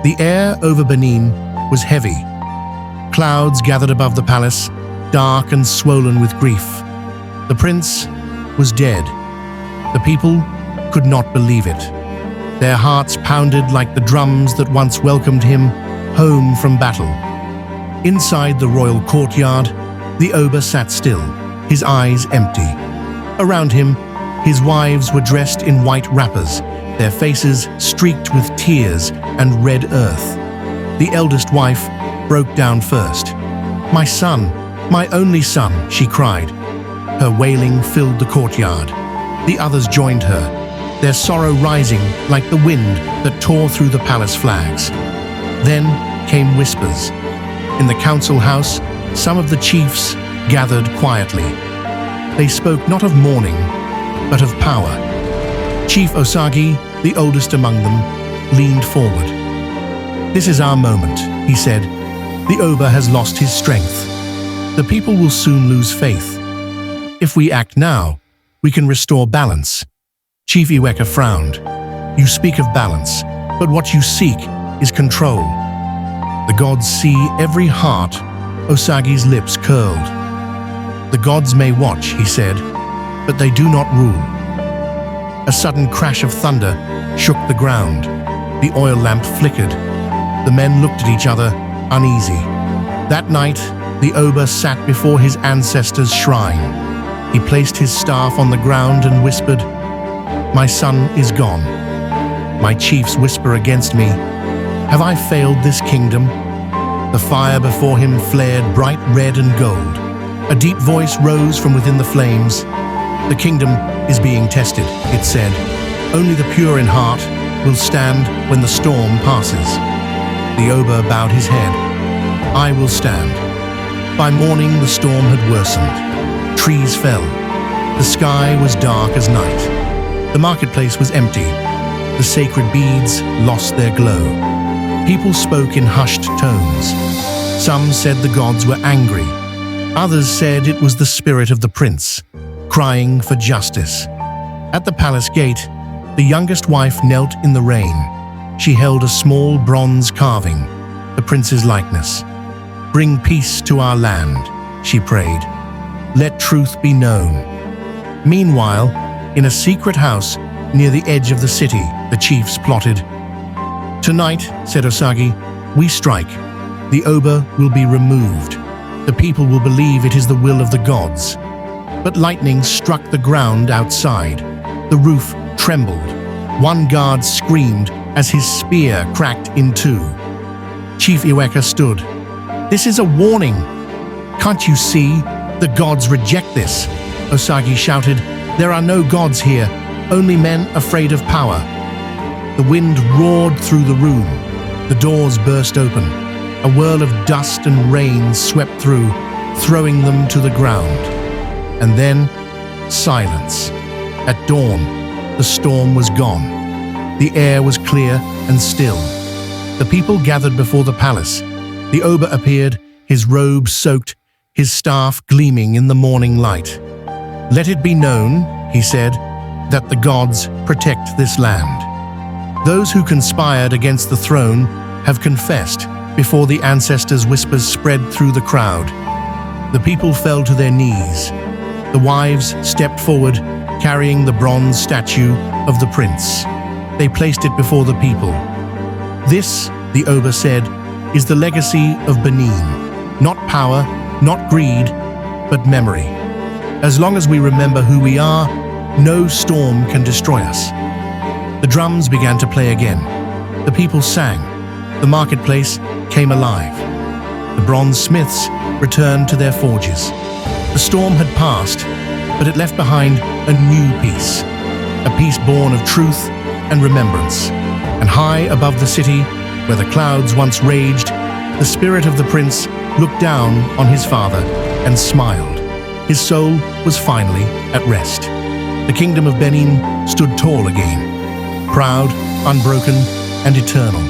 The air over Benin was heavy. Clouds gathered above the palace, dark and swollen with grief. The prince was dead. The people could not believe it. Their hearts pounded like the drums that once welcomed him home from battle. Inside the royal courtyard, the Oba sat still, his eyes empty. Around him, his wives were dressed in white wrappers, their faces streaked with tears and red earth. The eldest wife broke down first. "My son, my only son," she cried. Her wailing filled the courtyard. The others joined her, their sorrow rising like the wind that tore through the palace flags. Then came whispers. In the council house, some of the chiefs gathered quietly. They spoke not of mourning, but of power. Chief Osagi, the oldest among them, leaned forward. "This is our moment," he said. "The Oba has lost his strength. The people will soon lose faith. If we act now, we can restore balance." Chief Iweka frowned. "You speak of balance, but what you seek is control." "The gods see every heart." Osagi's lips curled. "The gods may watch," he said, "but they do not rule." A sudden crash of thunder shook the ground. The oil lamp flickered. The men looked at each other, uneasy. That night, the Oba sat before his ancestors' shrine. He placed his staff on the ground and whispered, "My son is gone." My chiefs whisper against me. Have I failed this kingdom? The fire before him flared bright red and gold. A deep voice rose from within the flames. "The kingdom is being tested," it said. "Only the pure in heart will stand when the storm passes." The Oba bowed his head. "I will stand." By morning, the storm had worsened. Trees fell. The sky was dark as night. The marketplace was empty. The sacred beads lost their glow. People spoke in hushed tones. Some said the gods were angry. Others said it was the spirit of the prince, crying for justice. At the palace gate, the youngest wife knelt in the rain. She held a small bronze carving, the prince's likeness. "Bring peace to our land," she prayed. "Let truth be known." Meanwhile, in a secret house near the edge of the city, the chiefs plotted. "Tonight," said Osagi, "we strike. The Oba will be removed. The people will believe it is the will of the gods." But lightning struck the ground outside. The roof trembled. One guard screamed as his spear cracked in two. Chief Iweka stood. "This is a warning. Can't you see? The gods reject this." Osagi shouted, "There are no gods here, only men afraid of power." The wind roared through the room. The doors burst open. A whirl of dust and rain swept through, throwing them to the ground. And then, silence. At dawn, the storm was gone. The air was clear and still. The people gathered before the palace. The Oba appeared, his robe soaked, his staff gleaming in the morning light. "Let it be known," he said, "that the gods protect this land. Those who conspired against the throne have confessed." Before the ancestors' whispers spread through the crowd, the people fell to their knees. The wives stepped forward, carrying the bronze statue of the prince. They placed it before the people. "This," the Oba said, "is the legacy of Benin. Not power, not greed, but memory. As long as we remember who we are, no storm can destroy us." The drums began to play again. The people sang. The marketplace came alive. The bronze smiths returned to their forges. The storm had passed, but it left behind a new peace. A peace born of truth and remembrance. And high above the city, where the clouds once raged, the spirit of the prince looked down on his father and smiled. His soul was finally at rest. The kingdom of Benin stood tall again, proud, unbroken, and eternal.